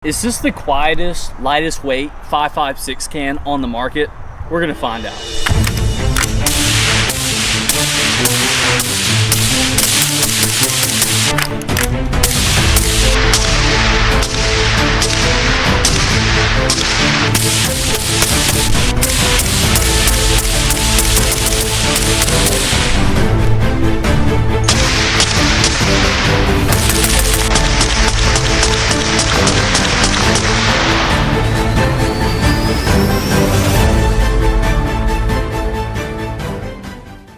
Is this the quietest, lightest weight 5.56 can on the market? We're gonna find out.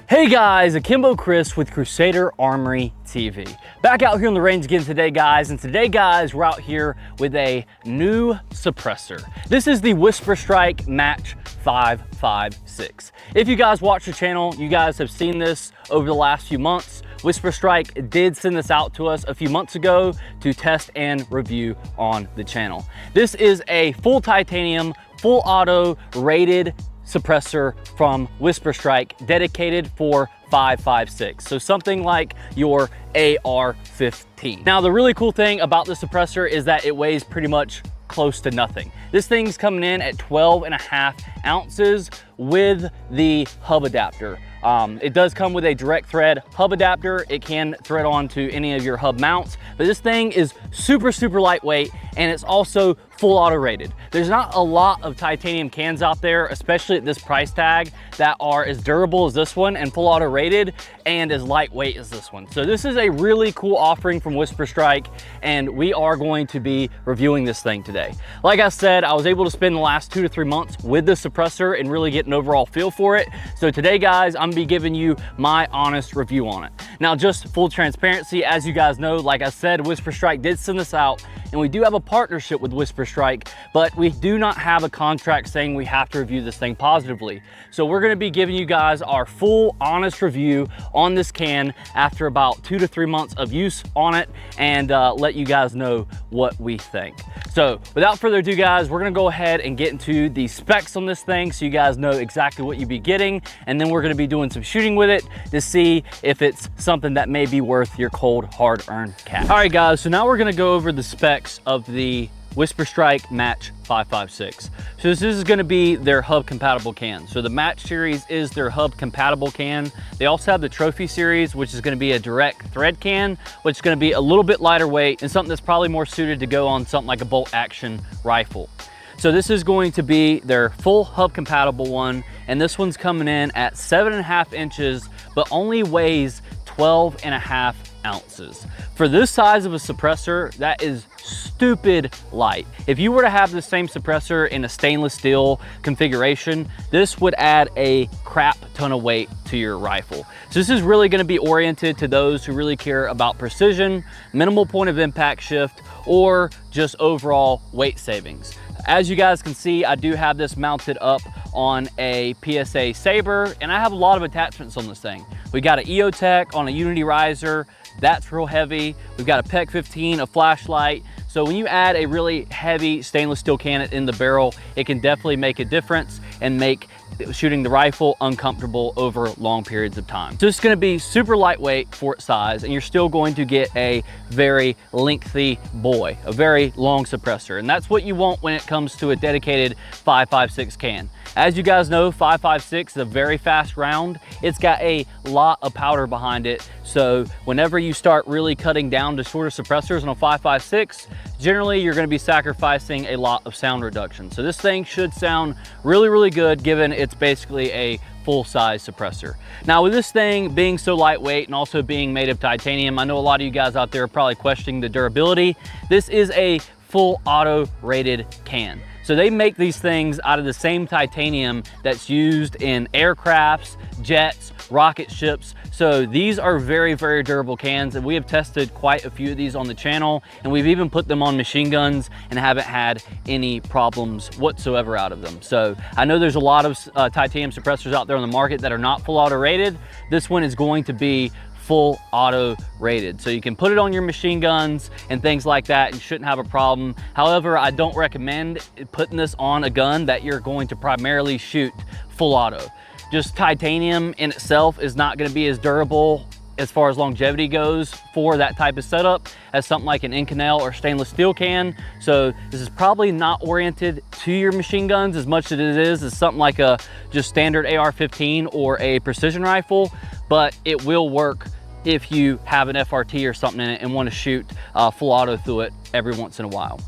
Hey guys, Akimbo Chris with Crusader Armory TV. Back out here on the range again today, guys. And today, guys, we're out here with a new suppressor. This is the WhisperStrike Match 5.56. If you guys watch the channel, you guys have seen this over the last few months. WhisperStrike did send this out to us a few months ago to test and review on the channel. This is a full titanium, full auto rated suppressor from WhisperStrike, dedicated for 5.56, so something like your AR-15. Now, the really cool thing about the suppressor is that it weighs pretty much close to nothing. This thing's coming in at 12.5 ounces with the hub adapter. It does come with a direct thread hub adapter. It can thread onto any of your hub mounts, but this thing is super lightweight, and it's also full auto rated. There's not a lot of titanium cans out there, especially at this price tag, that are as durable as this one and full auto rated and as lightweight as this one. So this is a really cool offering from WhisperStrike, and we are going to be reviewing this thing today. Like I said, I was able to spend the last 2 to 3 months with the suppressor and really get an overall feel for it. So today, guys, I'm gonna be giving you my honest review on it. Now, just full transparency, as you guys know, like I said, WhisperStrike did send this out, and we do have a partnership with WhisperStrike, but we do not have a contract saying we have to review this thing positively. So we're gonna be giving you guys our full honest review on this can after about 2 to 3 months of use on it, and let you guys know what we think. So without further ado, guys, we're gonna go ahead and get into the specs on this thing so you guys know exactly what you'd be getting, and then we're gonna be doing some shooting with it to see if it's something that may be worth your cold, hard-earned cash. All right, guys, so now we're gonna go over the specs of the WhisperStrike Match 5.56. So this is going to be their hub compatible can. So the Match series is their hub compatible can. They also have the Trophy series, which is going to be a direct thread can, which is going to be a little bit lighter weight and something that's probably more suited to go on something like a bolt action rifle. So this is going to be their full hub compatible one, and this one's coming in at 7.5 inches, but only weighs 12.5 ounces. For this size of a suppressor, that is stupid light. If you were to have the same suppressor in a stainless steel configuration, this would add a crap ton of weight to your rifle. So this is really going to be oriented to those who really care about precision, minimal point of impact shift, or just overall weight savings. As you guys can see, I do have this mounted up on a PSA Saber, and I have a lot of attachments on this thing. We got an EOTech on a Unity riser. That's real heavy. We've got a PEC 15, a flashlight. So when you add a really heavy stainless steel can in the barrel, it can definitely make a difference and make shooting the rifle uncomfortable over long periods of time. So it's going to be super lightweight for its size, and you're still going to get a very lengthy boy, a very long suppressor. And that's what you want when it comes to a dedicated 5.56 can. As you guys know, 5.56 is a very fast round. It's got a lot of powder behind it. So whenever you start really cutting down to shorter suppressors on a 5.56, generally you're going to be sacrificing a lot of sound reduction. So this thing should sound really good, given it's basically a full-size suppressor. Now, with this thing being so lightweight and also being made of titanium, I know a lot of you guys out there are probably questioning the durability. This is a full auto rated can. So they make these things out of the same titanium that's used in aircrafts, jets, rocket ships. So these are very durable cans, and we have tested quite a few of these on the channel, and we've even put them on machine guns and haven't had any problems whatsoever out of them. So I know there's a lot of titanium suppressors out there on the market that are not full auto rated. This one is going to be full auto rated, so you can put it on your machine guns and things like that and shouldn't have a problem. However, I don't recommend putting this on a gun that you're going to primarily shoot full auto. Just titanium in itself is not going to be as durable as far as longevity goes for that type of setup as something like an Inconel or stainless steel can. So this is probably not oriented to your machine guns as much as it is something like a just standard AR-15 or a precision rifle, but it will work if you have an FRT or something in it and want to shoot full auto through it every once in a while.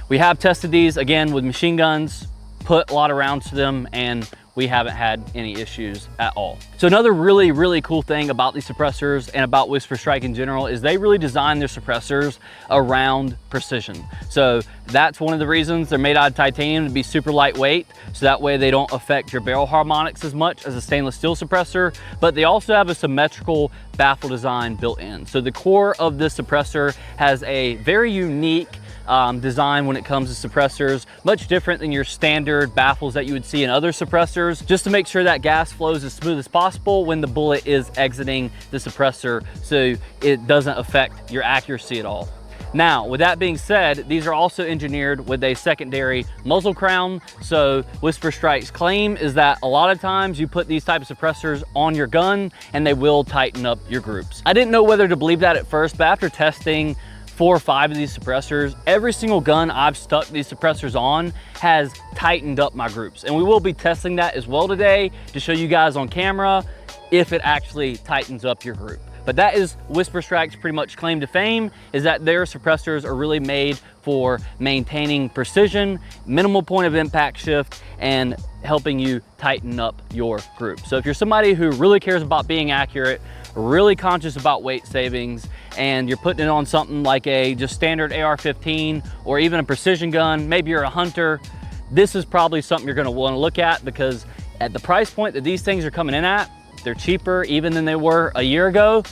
We have tested these again with machine guns, put a lot of rounds to them, and we haven't had any issues at all. So another really, really cool thing about these suppressors and about WhisperStrike in general is they really design their suppressors around precision. So that's one of the reasons they're made out of titanium, to be super lightweight, so that way they don't affect your barrel harmonics as much as a stainless steel suppressor, but they also have a symmetrical baffle design built in. So the core of this suppressor has a very unique design when it comes to suppressors, much different than your standard baffles that you would see in other suppressors, just to make sure that gas flows as smooth as possible when the bullet is exiting the suppressor, so it doesn't affect your accuracy at all. Now, with that being said, these are also engineered with a secondary muzzle crown. So WhisperStrike's claim is that a lot of times you put these type of suppressors on your gun and they will tighten up your groups. I didn't know whether to believe that at first, but after testing 4 or 5 of these suppressors, every single gun I've stuck these suppressors on has tightened up my groups. And we will be testing that as well today to show you guys on camera if it actually tightens up your group. But that is WhisperStrike's pretty much claim to fame, is that their suppressors are really made for maintaining precision, minimal point of impact shift, and helping you tighten up your group. So if you're somebody who really cares about being accurate, really conscious about weight savings, and you're putting it on something like a just standard AR-15 or even a precision gun, maybe you're a hunter, this is probably something you're gonna wanna look at, because at the price point that these things are coming in at, they're cheaper even than they were a year ago.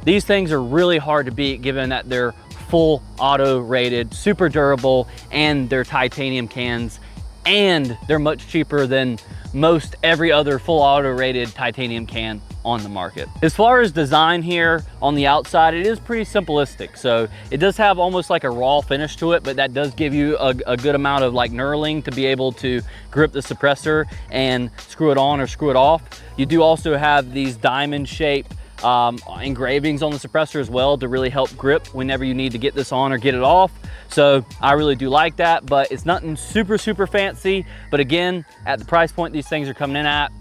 These things are really hard to beat given that they're full auto rated, super durable, and they're titanium cans, and they're much cheaper than most every other full auto rated titanium can on the market. As far as design here on the outside, it is pretty simplistic. So it does have almost like a raw finish to it, but that does give you a good amount of like knurling to be able to grip the suppressor and screw it on or screw it off. You do also have these diamond shaped engravings on the suppressor as well to really help grip whenever you need to get this on or get it off. So I really do like that, but it's nothing super fancy. But again, at the price point these things are coming in at,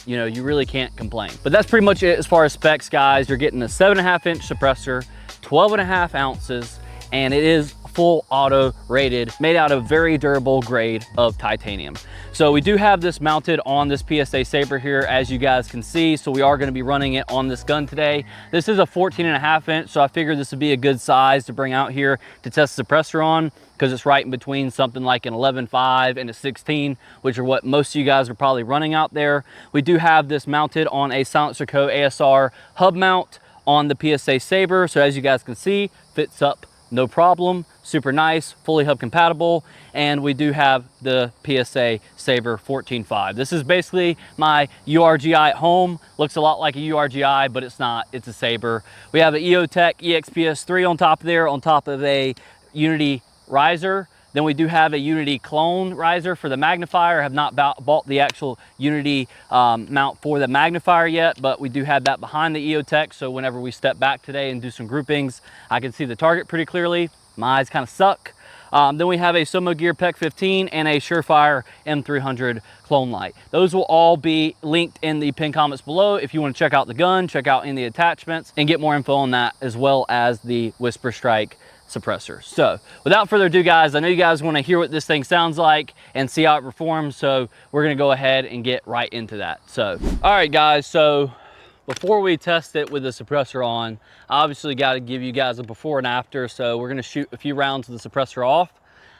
you know, you really can't complain. But that's pretty much it as far as specs, guys. You're getting a 7.5 inch suppressor, 12.5 ounces, and it is full auto rated, made out of very durable grade of titanium. So we do have this mounted on this PSA Saber here, as you guys can see. So we are going to be running it on this gun today. This is a 14.5 inch, so I figured this would be a good size to bring out here to test the suppressor on, because it's right in between something like an 11.5 and a 16, which are what most of you guys are probably running out there. We do have this mounted on a Silencer Co. ASR hub mount on the PSA Saber. So as you guys can see, fits up no problem, super nice, fully hub compatible. And we do have the PSA Saber 14.5. This is basically my URGI at home. Looks a lot like a URGI, but it's not, it's a Saber. We have an EOTech EXPS3 on top there, on top of a Unity riser. Then we do have a Unity clone riser for the magnifier. I have not bought the actual Unity mount for the magnifier yet, but we do have that behind the EOTech. So whenever we step back today and do some groupings, I can see the target pretty clearly. My eyes kind of suck. Then we have a Somo Gear PEC 15 and a Surefire M300 clone light. Those will all be linked in the pinned comments below if you want to check out the gun, check out any of the attachments, and get more info on that, as well as the WhisperStrike suppressor. So without further ado, guys, I know you guys want to hear what this thing sounds like and see how it performs, so we're going to go ahead and get right into that. So all right, guys, so before we test it with the suppressor on, I obviously got to give you guys a before and after. So we're going to shoot a few rounds of the suppressor off.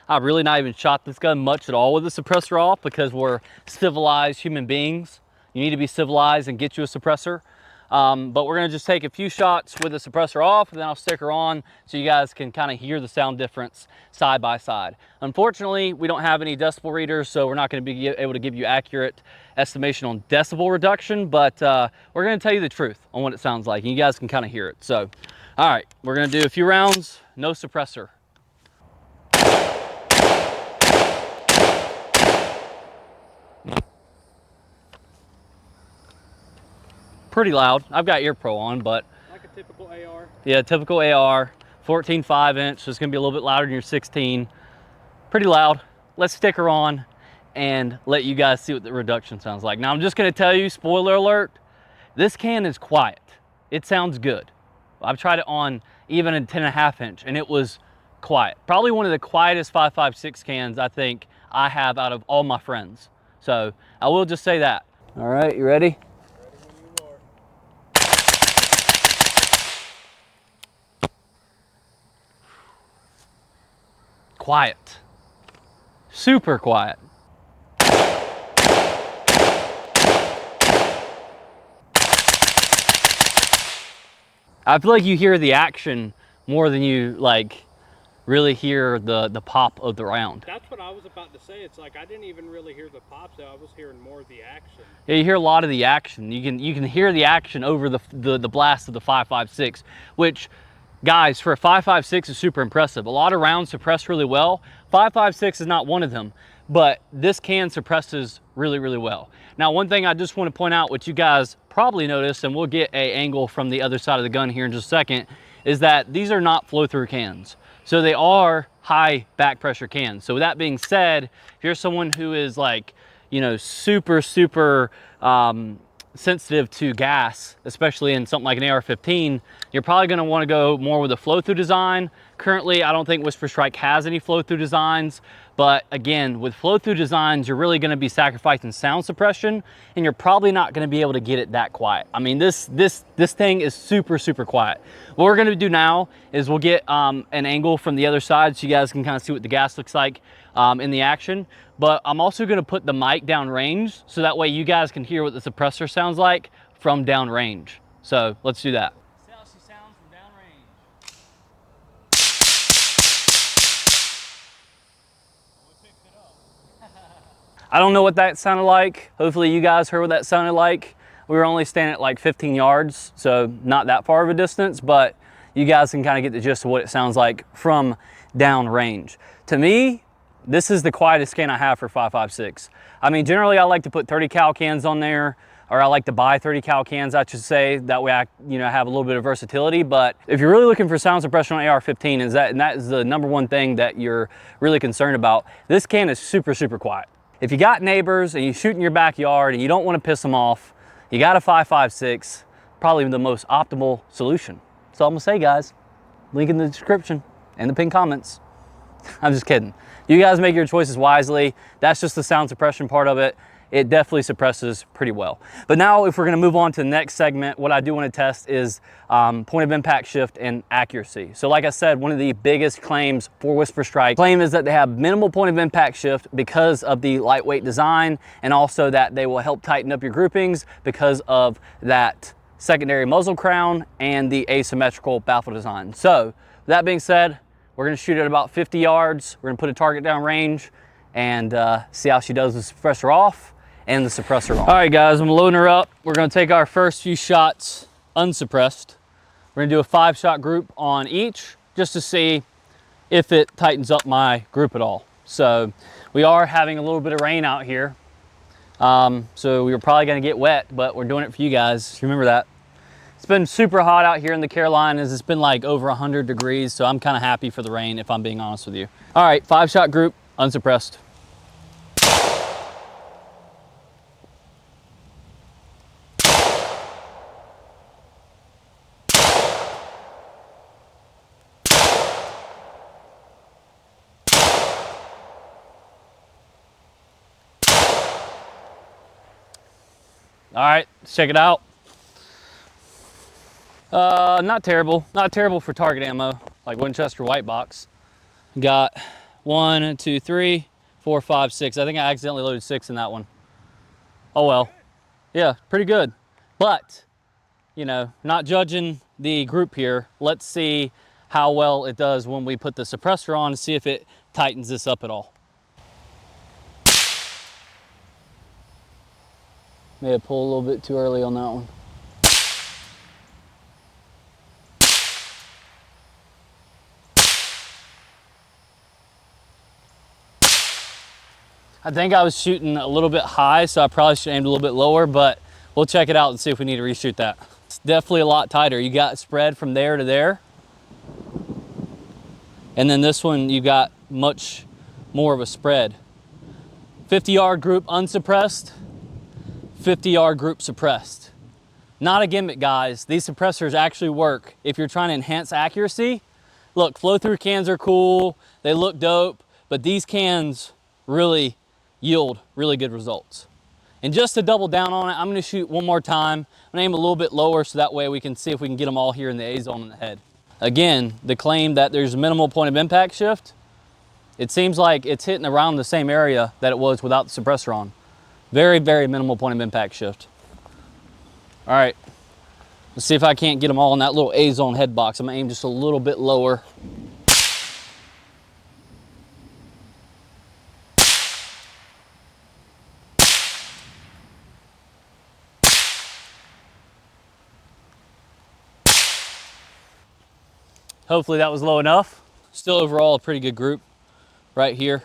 I've really not even shot this gun much at all with the suppressor off, because we're civilized human beings. You need to be civilized and get you a suppressor. But we're gonna just take a few shots with the suppressor off, and then I'll stick her on so you guys can kind of hear the sound difference side by side. Unfortunately, we don't have any decibel readers, so we're not gonna be able to give you accurate estimation on decibel reduction, but we're gonna tell you the truth on what it sounds like, and you guys can kind of hear it. So, all right, we're gonna do a few rounds, no suppressor. Pretty loud. I've got ear pro on, but I can typical AR? Yeah, typical AR, 14 5-inch, so it's gonna be a little bit louder than your 16. Pretty loud. Let's stick her on and let you guys see what the reduction sounds like. Now I'm just gonna tell you, spoiler alert, this can is quiet. It sounds good. I've tried it on even a 10.5-inch and it was quiet. Probably one of the quietest 5.56 cans I think I have out of all my friends. So I will just say that. All right, you ready? Ready when you are. Quiet. Super quiet. I feel like you hear the action more than you like really hear the pop of the round. That's what I was about to say. It's like I didn't even really hear the pops, though. I was hearing more of the action. Yeah, you hear a lot of the action. You can hear the action over the blast of the 5.56, which, guys, for a 5.56 is super impressive. A lot of rounds suppress really well. 5.56 is not one of them, but this can suppresses really, really well. Now, one thing I just want to point out, which you guys probably noticed, and we'll get an angle from the other side of the gun here in just a second, is that these are not flow-through cans. So they are high back pressure cans. So with that being said, if you're someone who is like, you know, super sensitive to gas, especially in something like an AR-15, you're probably going to want to go more with a flow-through design. Currently, I don't think WhisperStrike has any flow-through designs, but again, with flow-through designs, you're really going to be sacrificing sound suppression, and you're probably not going to be able to get it that quiet. I mean, this thing is super quiet. What we're going to do now is we'll get an angle from the other side so you guys can kind of see what the gas looks like in the action. But I'm also going to put the mic down range so that way you guys can hear what the suppressor sounds like from down range. So let's do that. See how she sounds from down range. I don't know what that sounded like. Hopefully you guys heard what that sounded like. We were only standing at like 15 yards, so not that far of a distance, but you guys can kind of get the gist of what it sounds like from down range. To me, this is the quietest can I have for 5.56. I mean, generally I like to put 30 cal cans on there, or I like to buy 30 cal cans, I should say. That way I, you know, have a little bit of versatility. But if you're really looking for sound suppression on AR-15, and that is the #1 thing that you're really concerned about, this can is super quiet. If you got neighbors and you shoot in your backyard and you don't want to piss them off, you got a 5.56, probably the most optimal solution. That's all I'm gonna say, guys. Link in the description and the pinned comments. I'm just kidding. You guys make your choices wisely. That's just the sound suppression part of it. It definitely suppresses pretty well. But now if we're gonna move on to the next segment, what I do wanna test is point of impact shift and accuracy. So like I said, one of the biggest claims for WhisperStrike claim is that they have minimal point of impact shift because of the lightweight design, and also that they will help tighten up your groupings because of that secondary muzzle crown and the asymmetrical baffle design. So that being said, we're gonna shoot at about 50 yards. We're gonna put a target down range and see how she does the suppressor off and the suppressor on. All right, guys, I'm loading her up. We're gonna take our first few shots unsuppressed. We're gonna do a 5-shot group on each just to see if it tightens up my group at all. So we are having a little bit of rain out here. So we were probably gonna get wet, but we're doing it for you guys. Remember that. It's been super hot out here in the Carolinas. It's been like over 100 degrees, so I'm kind of happy for the rain, if I'm being honest with you. All right, 5-shot group, unsuppressed. All right, let's check it out. Not terrible. Not terrible for target ammo, like Winchester white box. Got 1, 2, 3, 4, 5, 6. I think I accidentally loaded 6 in that one. Oh well. Yeah, pretty good. But, you know, not judging the group here. Let's see how well it does when we put the suppressor on and see if it tightens this up at all. May have pulled a little bit too early on that one. I think I was shooting a little bit high, so I probably should aim a little bit lower, but we'll check it out and see if we need to reshoot that. definitely a lot tighter. You got spread from there to there. And then this one, you got much more of a spread. 50-yard group unsuppressed, 50-yard group suppressed. Not a gimmick, guys. These suppressors actually work if you're trying to enhance accuracy. Look, flow-through cans are cool. They look dope, but these cans really yield really good results. And just to double down on it, I'm gonna shoot one more time. I'm gonna aim a little bit lower so that way we can see if we can get them all here in the A zone in the head. Again, the claim that there's minimal point of impact shift, it seems like it's hitting around the same area that it was without the suppressor on. Very, very minimal point of impact shift. All right, let's see if I can't get them all in that little A zone head box. I'm gonna aim just a little bit lower. Hopefully that was low enough. Still overall a pretty good group right here.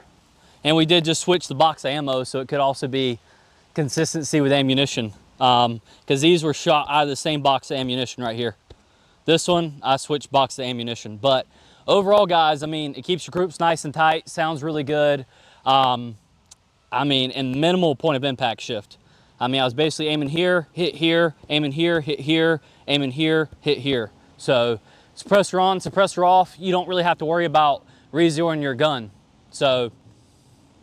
And we did just switch the box of ammo, so it could also be consistency with ammunition. Because these were shot out of the same box of ammunition right here. This one, I switched box of ammunition. But overall, guys, I mean, it keeps your groups nice and tight, sounds really good. I mean, and minimal point of impact shift. I mean, I was basically aiming here, hit here, aiming here, hit here, aiming here, hit here. So suppressor on, suppressor off, you don't really have to worry about re-zeroing your gun. So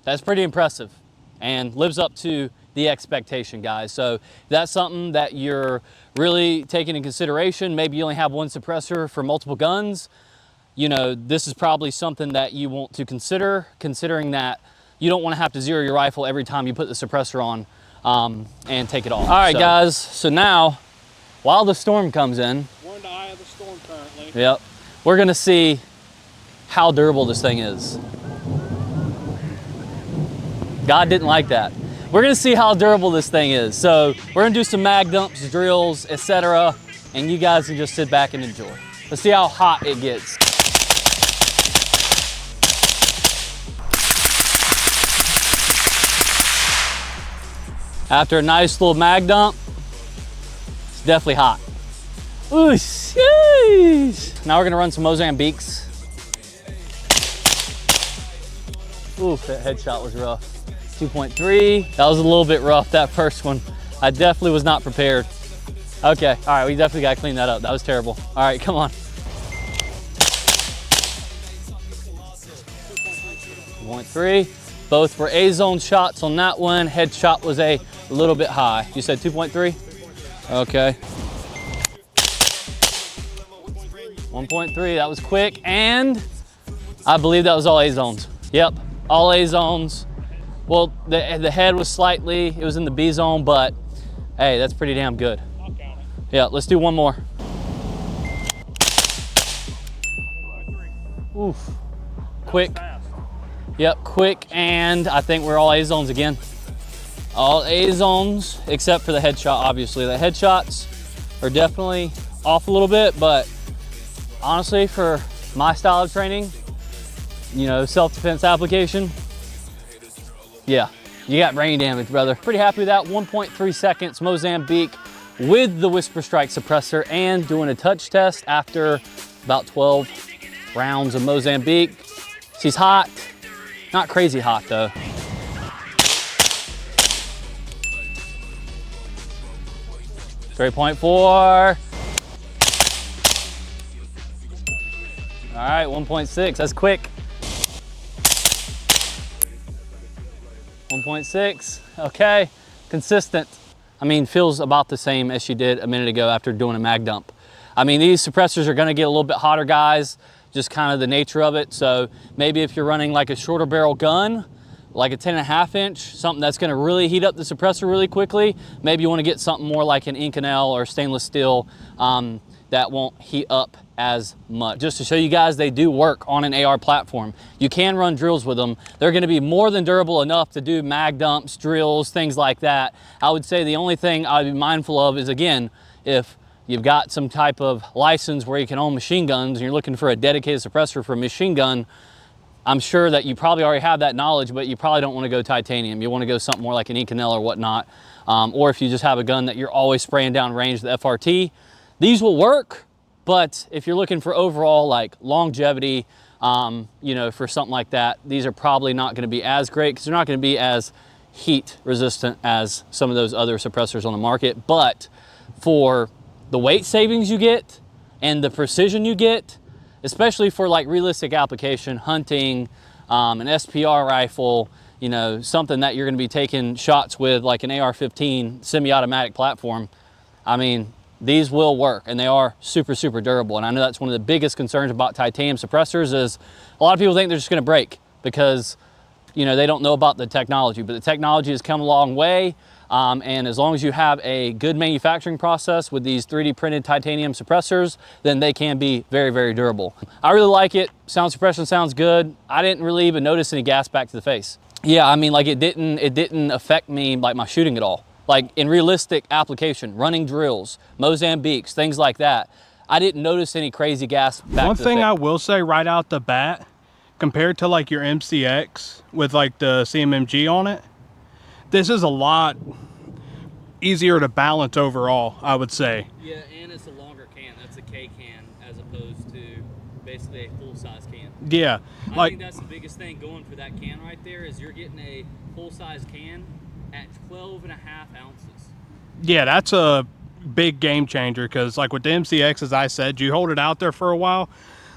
that's pretty impressive and lives up to the expectation, guys. So if that's something that you're really taking in consideration, maybe you only have one suppressor for multiple guns, you know, this is probably something that you want to consider, considering that you don't want to have to zero your rifle every time you put the suppressor on and take it off. All right, guys, so now, while the storm comes in, We're in the eye of the storm currently. yep, we're gonna see how durable this thing is. God didn't like that. We're gonna see how durable this thing is. So we're gonna do some mag dumps, drills, etc. And you guys can just sit back and enjoy. Let's see how hot it gets. After a nice little mag dump, it's definitely hot. Ooh, sheesh. Now we're gonna run some Mozambiques. Ooh, that headshot was rough. 2.3, that was a little bit rough, that first one. I definitely was not prepared. Okay, all right, we definitely gotta clean that up. That was terrible. All right, come on. 2.3, both were A-zone shots on that one. Headshot was a little bit high. You said 2.3? Okay. 1.3, that was quick, and I believe that was all A-zones. Yep, all A-zones. Well, the head was slightly, it was in the B zone, but hey, that's pretty damn good. I'll count it. Yeah, let's do one more. Oof, quick. Fast. Yep, quick, and I think we're all A zones again. All A zones, except for the headshot, obviously. The headshots are definitely off a little bit, but honestly, for my style of training, you know, self-defense application, yeah, you got brain damage, brother. Pretty happy with that. 1.3 seconds Mozambique with the WhisperStrike suppressor and doing a touch test after about 12 rounds of Mozambique. She's hot, not crazy hot though. Three 3.4. All right, 1.6, that's quick. 1.6, okay, consistent. I mean, feels about the same as she did a minute ago after doing a mag dump. I mean, these suppressors are gonna get a little bit hotter, guys, just kind of the nature of it. So maybe if you're running like a shorter barrel gun, like a 10.5 inch, something that's gonna really heat up the suppressor really quickly, maybe you wanna get something more like an Inconel or stainless steel that won't heat up as much. Just to show you guys, they do work on an AR platform. You can run drills with them. They're gonna be more than durable enough to do mag dumps, drills, things like that. I would say the only thing I'd be mindful of is, again, if you've got some type of license where you can own machine guns and you're looking for a dedicated suppressor for a machine gun, I'm sure that you probably already have that knowledge, but you probably don't wanna go titanium. You wanna go something more like an Inconel or whatnot. Or if you just have a gun that you're always spraying down range, the FRT, These will work, but if you're looking for overall like longevity, you know, for something like that, these are probably not going to be as great because they're not going to be as heat resistant as some of those other suppressors on the market. But for the weight savings you get and the precision you get, especially for like realistic application, hunting, an SPR rifle, you know, something that you're going to be taking shots with like an AR-15 semi-automatic platform, I mean, these will work, and they are super, super durable. And I know that's one of the biggest concerns about titanium suppressors is a lot of people think they're just gonna break because, you know, they don't know about the technology, but the technology has come a long way. And as long as you have a good manufacturing process with these 3D printed titanium suppressors, then they can be very, very durable. I really like it. Sound suppression sounds good. I didn't really even notice any gas back to the face. Yeah, I mean, like it didn't affect me like my shooting at all. Like in realistic application, running drills, Mozambiques, things like that, I didn't notice any crazy gas back. One thing I will say right out the bat, compared to like your MCX with like the CMMG on it, this is a lot easier to balance overall, I would say. Yeah, and it's a longer can. That's a K can as opposed to basically a full-size can. Yeah. I think that's the biggest thing going for that can right there is you're getting a full-size can at 12.5 ounces. Yeah, that's a big game changer because like with the MCX, as I said, you hold it out there for a while.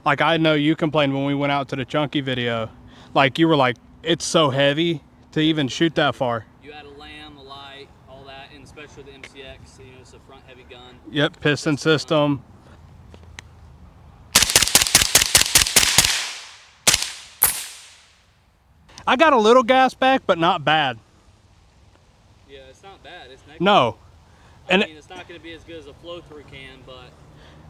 Like I know you complained when we went out to the Chunky video, like you were like, it's so heavy to even shoot that far. You had a lamb, a light, all that, and especially the MCX, you know, it's a front heavy gun. Yep, piston system. I got a little gas back, but not bad. Yeah, it's not bad. It's negligible. No. I mean, it's not going to be as good as a flow-through can, but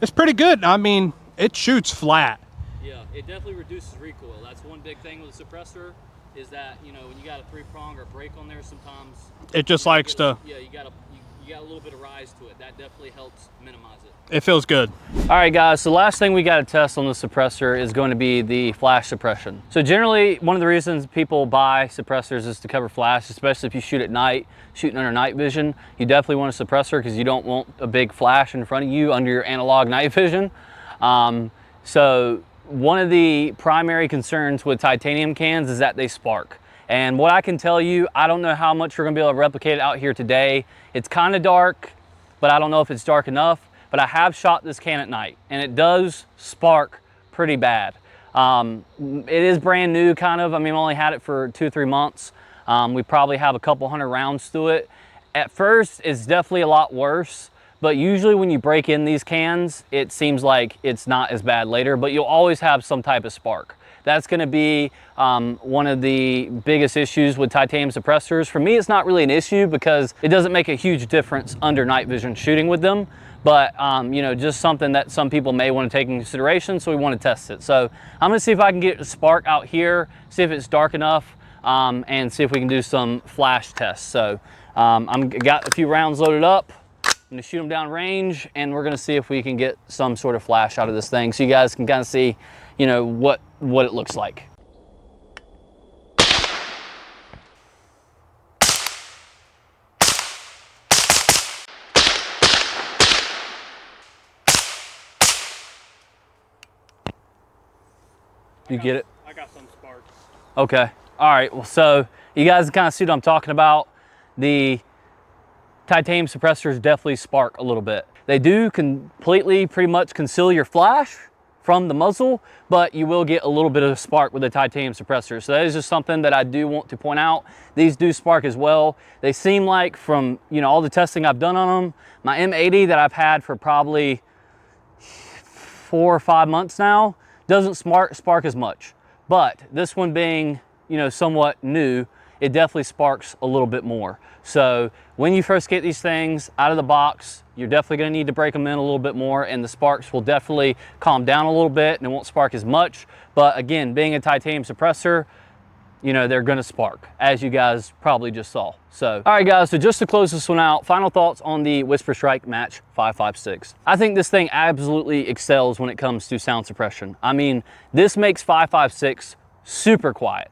it's pretty good. I mean, it shoots flat. Yeah, it definitely reduces recoil. That's one big thing with a suppressor is that, you know, when you got a 3-prong or brake on there, sometimes it just likes to. Yeah, you got a little bit of rise to it. That definitely helps minimize it. It feels good. All right, guys, so the last thing we got to test on the suppressor is going to be the flash suppression. So generally, one of the reasons people buy suppressors is to cover flash, especially if you shoot at night, shooting under night vision. You definitely want a suppressor because you don't want a big flash in front of you under your analog night vision. So one of the primary concerns with titanium cans is that they spark. And what I can tell you, I don't know how much we're gonna be able to replicate it out here today. It's kind of dark, but I don't know if it's dark enough. But I have shot this can at night and it does spark pretty bad. It is brand new kind of. I mean, I only had it for 2 or 3 months. We probably have a couple hundred rounds to it. At first, it's definitely a lot worse, but usually when you break in these cans, it seems like it's not as bad later, but you'll always have some type of spark. That's gonna be one of the biggest issues with titanium suppressors. For me, it's not really an issue because it doesn't make a huge difference under night vision shooting with them. But you know, just something that some people may want to take into consideration, so we want to test it. So I'm gonna see if I can get a spark out here, see if it's dark enough, and see if we can do some flash tests. So got a few rounds loaded up. I'm gonna shoot them down range, and we're gonna see if we can get some sort of flash out of this thing, so you guys can kind of see, you know, what it looks like. You get it? I got some sparks. Okay. All right. Well, so you guys kind of see what I'm talking about. The titanium suppressors definitely spark a little bit. They do completely pretty much conceal your flash from the muzzle, but you will get a little bit of spark with the titanium suppressor. So that is just something that I do want to point out. These do spark as well. They seem like from, you know, all the testing I've done on them, my M80 that I've had for probably 4 or 5 months now, doesn't spark as much. But this one being, you know, somewhat new, it definitely sparks a little bit more. So when you first get these things out of the box, you're definitely gonna need to break them in a little bit more, and the sparks will definitely calm down a little bit and it won't spark as much. But again, being a titanium suppressor, you know, they're gonna spark, as you guys probably just saw. So, all right guys, so just to close this one out, final thoughts on the WhisperStrike Match 556. I think this thing absolutely excels when it comes to sound suppression. I mean, this makes 556 super quiet.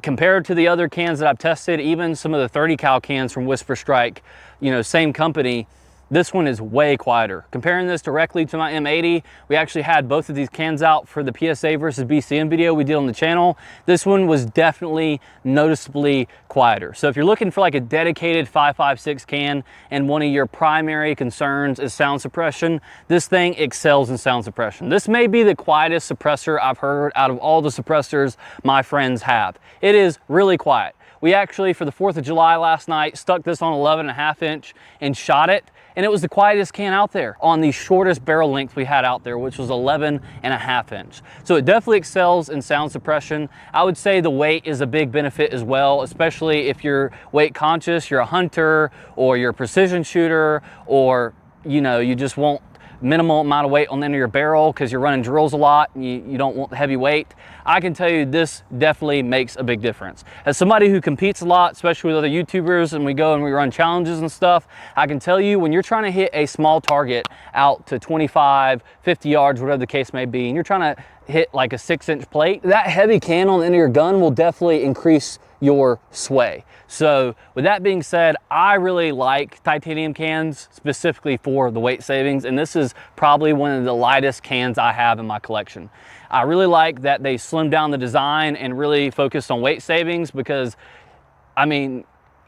Compared to the other cans that I've tested, even some of the 30 cal cans from WhisperStrike, you know, same company, This one is way quieter. Comparing this directly to my M80, we actually had both of these cans out for the PSA versus BCM video we did on the channel. This one was definitely noticeably quieter. So if you're looking for like a dedicated 5.56 can and one of your primary concerns is sound suppression, this thing excels in sound suppression. This may be the quietest suppressor I've heard out of all the suppressors my friends have. It is really quiet. We actually, for the 4th of July last night, stuck this on 11.5 inch and shot it. And it was the quietest can out there on the shortest barrel length we had out there, which was 11.5 inch. So it definitely excels in sound suppression. I would say the weight is a big benefit as well, especially if you're weight conscious, you're a hunter, or you're a precision shooter, or you know, you just want minimal amount of weight on the end of your barrel because you're running drills a lot and you don't want heavy weight. I can tell you this definitely makes a big difference. As somebody who competes a lot, especially with other YouTubers, and we go and we run challenges and stuff, I can tell you when you're trying to hit a small target out to 25, 50 yards, whatever the case may be, and you're trying to hit like a 6-inch plate, that heavy can on the end of your gun will definitely increase your sway. So with that being said, I really like titanium cans specifically for the weight savings, and this is probably one of the lightest cans I have in my collection. I really like that they slimmed down the design and really focused on weight savings because, I mean,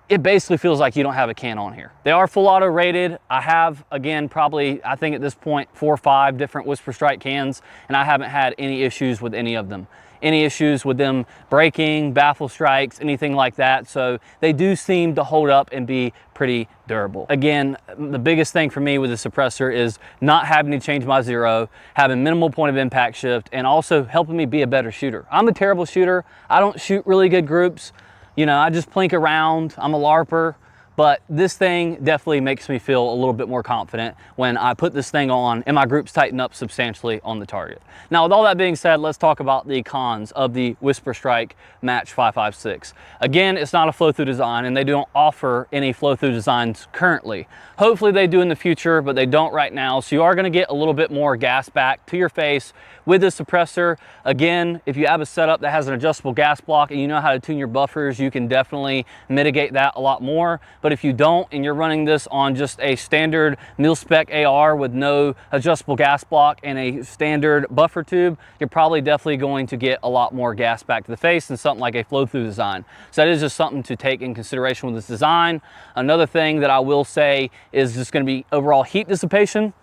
it basically feels like you don't have a can on here. They are full auto rated. I have, again, probably, I think at this point, 4 or 5 different WhisperStrike cans, and I haven't had any issues with any of them. Any issues with them breaking, baffle strikes, anything like that. So they do seem to hold up and be pretty durable. Again, the biggest thing for me with the suppressor is not having to change my zero, having minimal point of impact shift, and also helping me be a better shooter. I'm a terrible shooter. I don't shoot really good groups. You know, I just plink around. I'm a LARPer. But this thing definitely makes me feel a little bit more confident when I put this thing on and my groups tighten up substantially on the target. Now, with all that being said, let's talk about the cons of the WhisperStrike Match 5.56. Again, it's not a flow-through design, and they don't offer any flow-through designs currently. Hopefully they do in the future, but they don't right now. So you are gonna get a little bit more gas back to your face with the suppressor. Again, if you have a setup that has an adjustable gas block and you know how to tune your buffers, you can definitely mitigate that a lot more. But if you don't and you're running this on just a standard mil-spec AR with no adjustable gas block and a standard buffer tube, you're probably definitely going to get a lot more gas back to the face than something like a flow-through design. So that is just something to take in consideration with this design. Another thing that I will say is just going to be overall heat dissipation.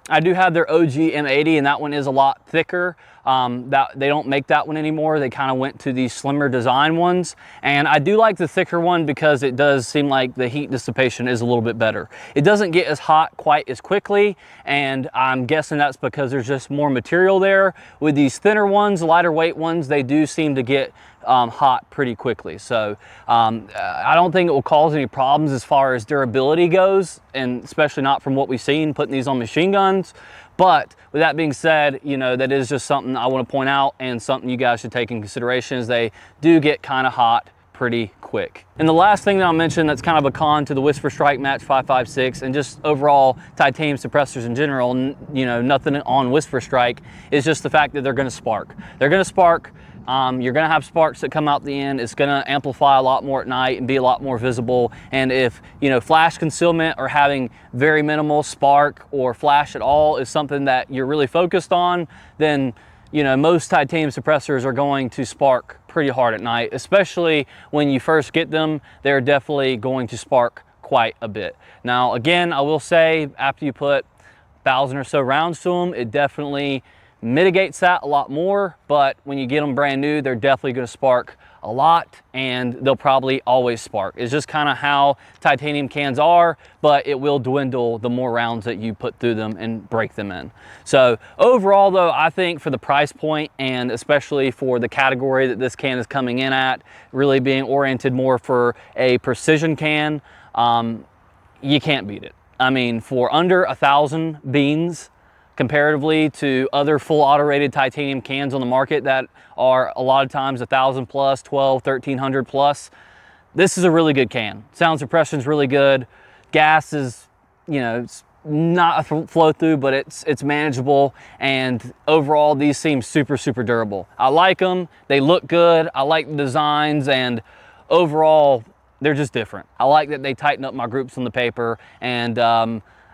I do have their OG M80, and that one is a lot thicker. They don't make that one anymore. They kind of went to these slimmer design ones. And I do like the thicker one because it does seem like the heat dissipation is a little bit better. It doesn't get as hot quite as quickly, and I'm guessing that's because there's just more material there. With these thinner ones, lighter weight ones, they do seem to get hot pretty quickly. So I don't think it will cause any problems as far as durability goes, and especially not from what we've seen putting these on machine guns. But with that being said, you know, that is just something I want to point out and something you guys should take in consideration, is they do get kind of hot pretty quick. And the last thing that I'll mention that's kind of a con to the WhisperStrike Match 5.56 and just overall titanium suppressors in general, you know, nothing on WhisperStrike, is just the fact that they're going to spark. They're going to spark. You're going to have sparks that come out the end. It's going to amplify a lot more at night and be a lot more visible. And if, you know, flash concealment or having very minimal spark or flash at all is something that you're really focused on, then, you know, most titanium suppressors are going to spark pretty hard at night, especially when you first get them. They're definitely going to spark quite a bit. Now, again, I will say after you put 1,000 or so rounds to them, it definitely mitigates that a lot more. But when you get them brand new, they're definitely going to spark a lot, and they'll probably always spark. It's just kind of how titanium cans are, but it will dwindle the more rounds that you put through them and break them in. So overall though, I think for the price point, and especially for the category that this can is coming in at, really being oriented more for a precision can, you can't beat it. I mean, for under 1,000 beans, comparatively to other full auto rated titanium cans on the market that are a lot of times 1,000 plus, 12, 1,300 plus, this is a really good can. Sound suppression is really good. Gas is, you know, it's not a flow through, but it's manageable. And overall, these seem super, super durable. I like them. They look good. I like the designs, and overall, they're just different. I like that they tighten up my groups on the paper, and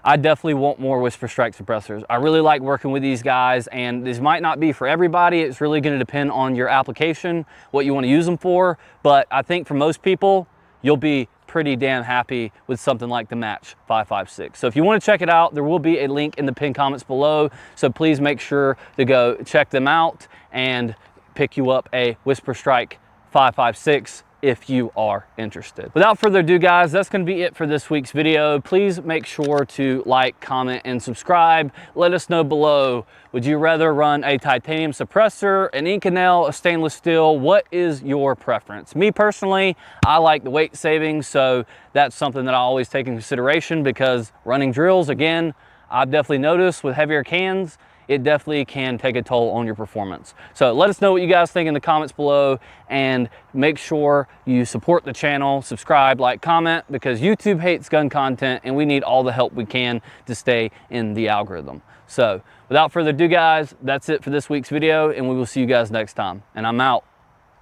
I definitely want more WhisperStrike suppressors. I really like working with these guys, and these might not be for everybody. It's really going to depend on your application, what you want to use them for. But I think for most people, you'll be pretty damn happy with something like the Match 556. So if you want to check it out, there will be a link in the pinned comments below. So please make sure to go check them out and pick you up a WhisperStrike 556 if you are interested. Without further ado, guys, that's going to be it for this week's video. Please make sure to like, comment, and subscribe. Let us know below, would you rather run a titanium suppressor, an Inconel, a stainless steel? What is your preference? Me personally, I like the weight savings, so that's something that I always take in consideration, because running drills, again, I've definitely noticed with heavier cans, it definitely can take a toll on your performance. So let us know what you guys think in the comments below, and make sure you support the channel, subscribe, like, comment, because YouTube hates gun content and we need all the help we can to stay in the algorithm. So without further ado, guys, that's it for this week's video, and we will see you guys next time. And I'm out.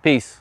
Peace.